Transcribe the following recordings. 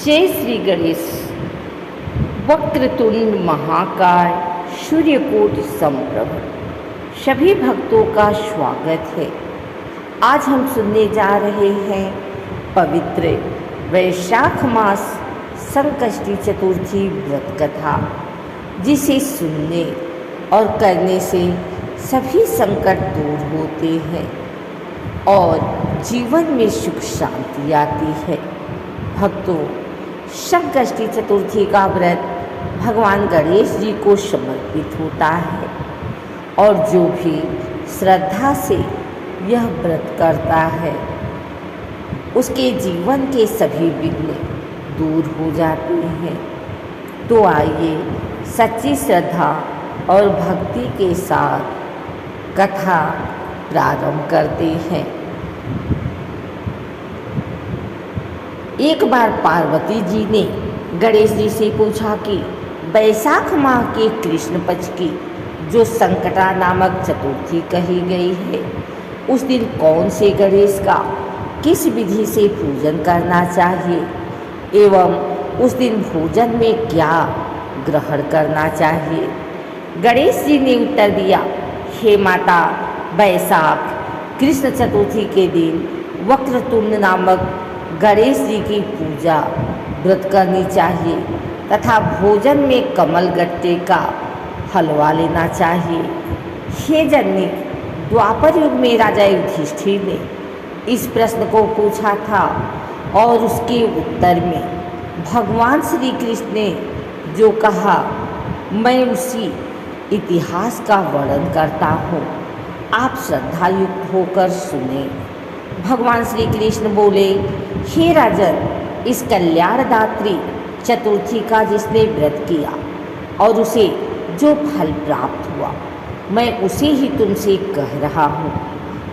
जय श्री गणेश। वक्रतुंड महाकाय, सूर्यकोटि समप्रभ, सभी भक्तों का स्वागत है। आज हम सुनने जा रहे हैं पवित्र वैशाख मास संकष्टी चतुर्थी व्रत कथा, जिसे सुनने और करने से सभी संकट दूर होते हैं और जीवन में सुख शांति आती है। भक्तों, संकष्टी चतुर्थी का व्रत भगवान गणेश जी को समर्पित होता है और जो भी श्रद्धा से यह व्रत करता है उसके जीवन के सभी विघ्न दूर हो जाते हैं। तो आइए सच्ची श्रद्धा और भक्ति के साथ कथा प्रारंभ करते हैं। एक बार पार्वती जी ने गणेश जी से पूछा कि वैशाख माह के कृष्ण पक्ष की जो संकटा नामक चतुर्थी कही गई है, उस दिन कौन से गणेश का किस विधि से पूजन करना चाहिए एवं उस दिन भोजन में क्या ग्रहण करना चाहिए। गणेश जी ने उत्तर दिया, हे माता, वैशाख कृष्ण चतुर्थी के दिन वक्रतुंड नामक गणेश जी की पूजा व्रत करनी चाहिए तथा भोजन में कमल गट्टे का हलवा लेना चाहिए। हे जननी, द्वापर युग में राजा युधिष्ठिर ने इस प्रश्न को पूछा था और उसके उत्तर में भगवान श्री कृष्ण ने जो कहा, मैं उसी इतिहास का वर्णन करता हूँ, आप श्रद्धा युक्त होकर सुने। भगवान श्री कृष्ण बोले, हे राजन, इस कल्याणदात्री चतुर्थी का जिसने व्रत किया और उसे जो फल प्राप्त हुआ, मैं उसे ही तुमसे कह रहा हूँ।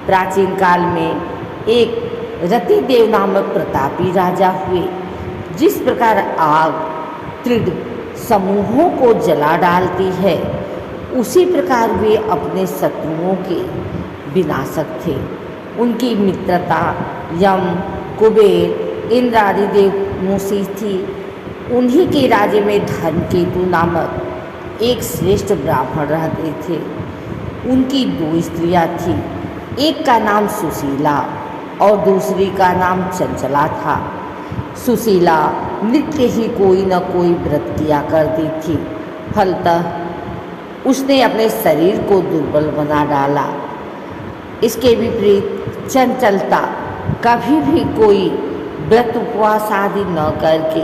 प्राचीन काल में एक रतिदेव नामक प्रतापी राजा हुए। जिस प्रकार आग तृण समूहों को जला डालती है, उसी प्रकार वे अपने शत्रुओं के विनाशक थे। उनकी मित्रता यम, कुबेर, इंद्र आदि देवों से थी। उन्हीं के राज्य में धर्मकेतु नामक एक श्रेष्ठ ब्राह्मण रहते थे। उनकी दो स्त्रियां थीं, एक का नाम सुशीला और दूसरी का नाम चंचला था। सुशीला नित्य ही कोई न कोई व्रत किया करती थी, फलतः उसने अपने शरीर को दुर्बल बना डाला। इसके विपरीत चंचलता कभी भी कोई व्रत उपवास आदि न करके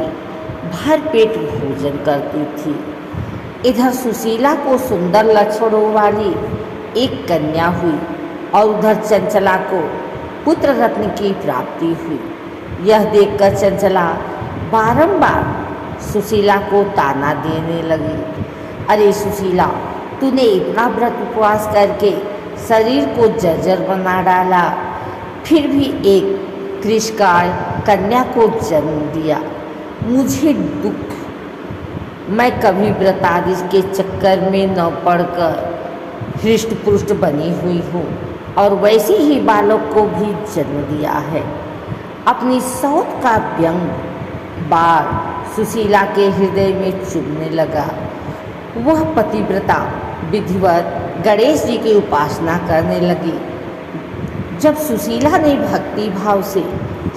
भर पेट भोजन करती थी। इधर सुशीला को सुंदर लक्षणों वाली एक कन्या हुई और उधर चंचला को पुत्र रत्न की प्राप्ति हुई। यह देखकर चंचला बारंबार सुशीला को ताना देने लगी, अरे सुशीला, तूने इतना व्रत उपवास करके शरीर को जर्जर बना डाला, फिर भी एक कृषकाय कन्या को जन्म दिया। मुझे दुख, मैं कभी व्रत आदि के चक्कर में न पड़कर हृष्ट पुष्ट बनी हुई हूँ और वैसे ही बालक को भी जन्म दिया है। अपनी सौत का व्यंग बार सुशीला के हृदय में चुभने लगा। वह पतिव्रता विधिवत गणेश जी की उपासना करने लगी। जब सुशीला ने भक्ति भाव से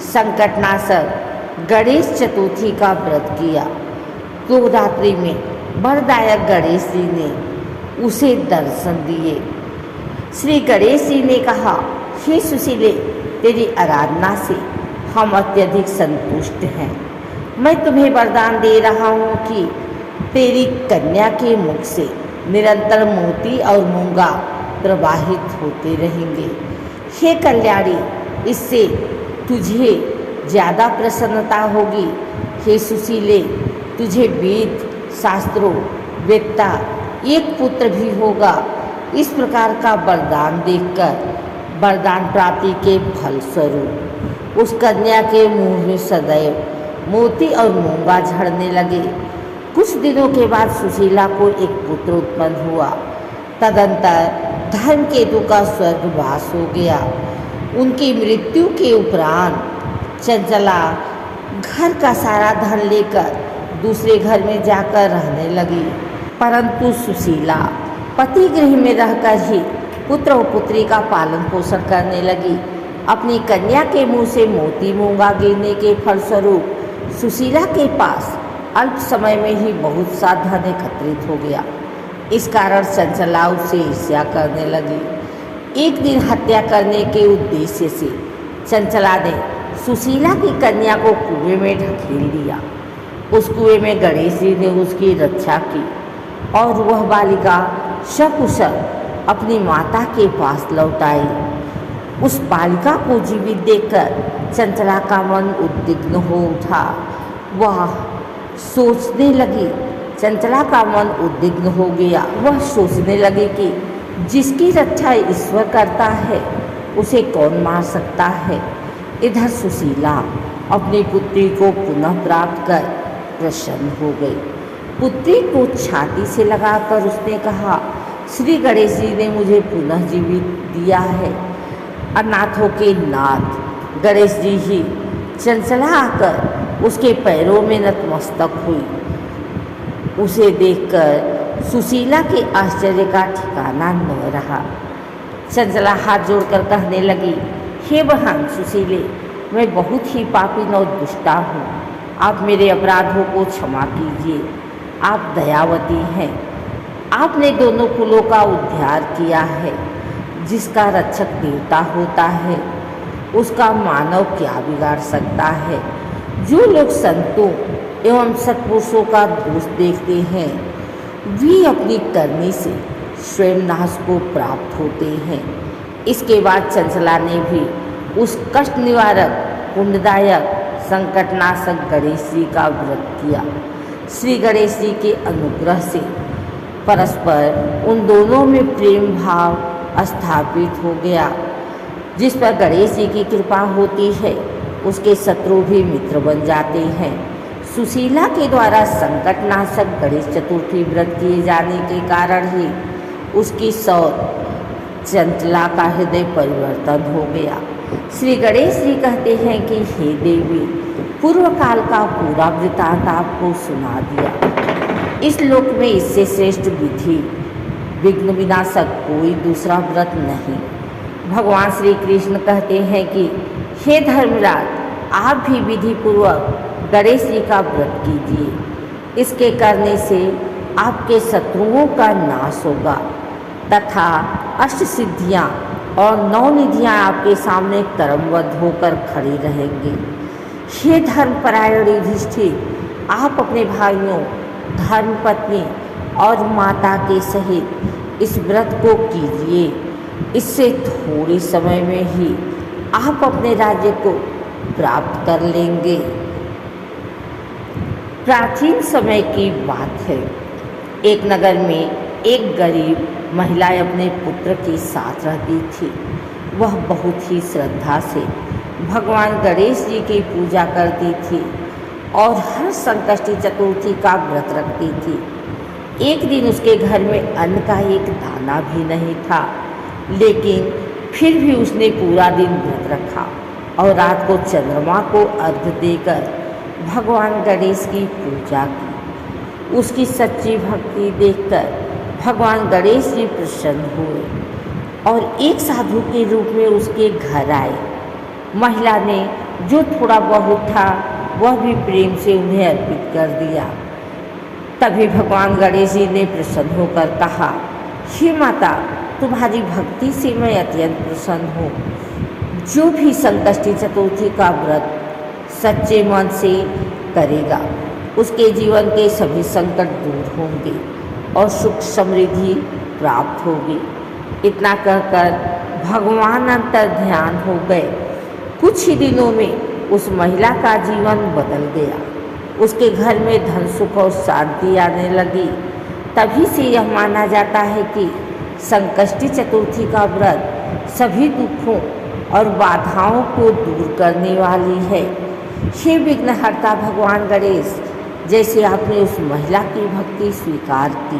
संकटनाशक गणेश चतुर्थी का व्रत किया तो रात्रि में वरदायक गणेश जी ने उसे दर्शन दिए। श्री गणेश जी ने कहा, हे सुशीले, तेरी आराधना से हम अत्यधिक संतुष्ट हैं। मैं तुम्हें वरदान दे रहा हूँ कि तेरी कन्या के मुख से निरंतर मोती और मूंगा प्रवाहित होते रहेंगे। हे कल्याणी, इससे तुझे ज़्यादा प्रसन्नता होगी। हे सुशीले, तुझे वेद शास्त्रों वेत्ता एक पुत्र भी होगा। इस प्रकार का वरदान देखकर वरदान प्राप्ति के फलस्वरूप उस कन्या के मुंह में सदैव मोती और मूंगा झड़ने लगे। कुछ दिनों के बाद सुशीला को एक पुत्र उत्पन्न हुआ। तदंतर धर्मकेतु का स्वर्गवास हो गया। उनकी मृत्यु के उपरांत चंचला घर का सारा धन लेकर दूसरे घर में जाकर रहने लगी। परंतु सुशीला पति गृह में रहकर ही पुत्र और पुत्री का पालन पोषण करने लगी। अपनी कन्या के मुंह से मोती मूंगा गिरने के फलस्वरूप सुशीला के पास अल्प समय में ही बहुत सा धन एकत्रित हो गया। इस कारण चंचला उससे ईर्ष्या करने लगी। एक दिन हत्या करने के उद्देश्य से चंचला ने सुशीला की कन्या को कुएं में ढकेल दिया। उस कुएं में गणेश जी ने उसकी रक्षा की और वह बालिका सकुशल अपनी माता के पास लौट आई। उस बालिका को जीवित देखकर चंचला का मन उद्विग्न हो उठा। वह सोचने लगी, चंचला का मन उद्विग्न हो गया। वह सोचने लगी कि जिसकी रक्षा ईश्वर करता है उसे कौन मार सकता है। इधर सुशीला अपनी पुत्री को पुनः प्राप्त कर प्रसन्न हो गई। पुत्री को छाती से लगाकर उसने कहा, श्री गणेश जी ने मुझे पुनः जीवित दिया है। अनाथों के नाथ गणेश जी ही चंचला आकर उसके पैरों में नतमस्तक हुई। उसे देखकर सुशीला के आश्चर्य का ठिकाना न रहा। चंचला हाथ जोड़कर कहने लगी, हे बहन सुशीले, मैं बहुत ही पापी और दुष्टा हूँ। आप मेरे अपराधों को क्षमा कीजिए। आप दयावती हैं। आपने दोनों कुलों का उद्धार किया है। जिसका रक्षक देवता होता है उसका मानव क्या बिगाड़ सकता है। जो लोग संतों एवं सत्पुरुषों का दोष देखते हैं वे अपनी करनी से स्वयं नाश को प्राप्त होते हैं। इसके बाद चंचला ने भी उस कष्ट निवारक पुण्यदायक संकटनाशक गणेश जी का व्रत किया। श्री गणेश जी के अनुग्रह से परस्पर उन दोनों में प्रेम भाव स्थापित हो गया। जिस पर गणेश जी की कृपा होती है उसके शत्रु भी मित्र बन जाते हैं। सुशीला के द्वारा संकटनाशक गणेश चतुर्थी व्रत किए जाने के कारण ही उसकी सौत चंचला का हृदय परिवर्तन हो गया। श्री गणेश जी कहते हैं कि हे देवी, पूर्व काल का पूरा वृतांत आपको सुना दिया। इस लोक में इससे श्रेष्ठ विधि विघ्न विनाशक कोई दूसरा व्रत नहीं। भगवान श्री कृष्ण कहते हैं कि हे धर्मराज, आप भी विधि पूर्वक गणेश जी का व्रत कीजिए। इसके करने से आपके शत्रुओं का नाश होगा तथा अष्ट सिद्धियाँ और 9 निधियाँ आपके सामने क्रमबद्ध होकर खड़ी रहेंगी। हे धर्मपरायण युधिष्ठिर, आप अपने भाइयों, धर्मपत्नी और माता के सहित इस व्रत को कीजिए। इससे थोड़े समय में ही आप अपने राज्य को प्राप्त कर लेंगे। प्राचीन समय की बात है। एक नगर में एक गरीब महिला अपने पुत्र के साथ रहती थी। वह बहुत ही श्रद्धा से भगवान गणेश जी की पूजा करती थी और हर संकष्टी चतुर्थी का व्रत रखती थी। एक दिन उसके घर में अन्न का एक दाना भी नहीं था, लेकिन फिर भी उसने पूरा दिन व्रत रखा और रात को चंद्रमा को अर्घ्य देकर भगवान गणेश की पूजा की। उसकी सच्ची भक्ति देखकर भगवान गणेश जी प्रसन्न हुए और एक साधु के रूप में उसके घर आए। महिला ने जो थोड़ा बहुत था वह भी प्रेम से उन्हें अर्पित कर दिया। तभी भगवान गणेश जी ने प्रसन्न होकर कहा, हे माता, तुम्हारी भक्ति से मैं अत्यंत प्रसन्न हूँ। जो भी संकष्टी चतुर्थी का व्रत सच्चे मन से करेगा उसके जीवन के सभी संकट दूर होंगे और सुख समृद्धि प्राप्त होगी। इतना कहकर भगवान अंतर ध्यान हो गए। कुछ ही दिनों में उस महिला का जीवन बदल गया। उसके घर में धन सुख और शांति आने लगी। तभी से यह माना जाता है कि संकष्टी चतुर्थी का व्रत सभी दुखों और बाधाओं को दूर करने वाली है। हे विघ्नहर्ता भगवान गणेश, जैसे आपने उस महिला की भक्ति स्वीकार की,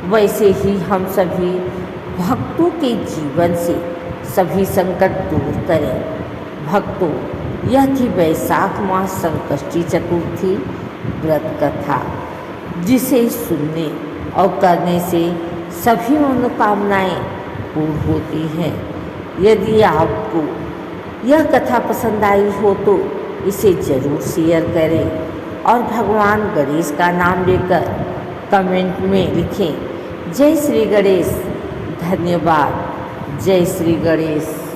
वैसे ही हम सभी भक्तों के जीवन से सभी संकट दूर करें। भक्तों, यह थी वैशाख माह संकष्टी चतुर्थी व्रत कथा, जिसे सुनने और करने से सभी मनोकामनाएं पूर्ण होती हैं। यदि आपको यह कथा पसंद आई हो तो इसे ज़रूर शेयर करें और भगवान गणेश का नाम लेकर कमेंट में लिखें जय श्री गणेश। धन्यवाद। जय श्री गणेश।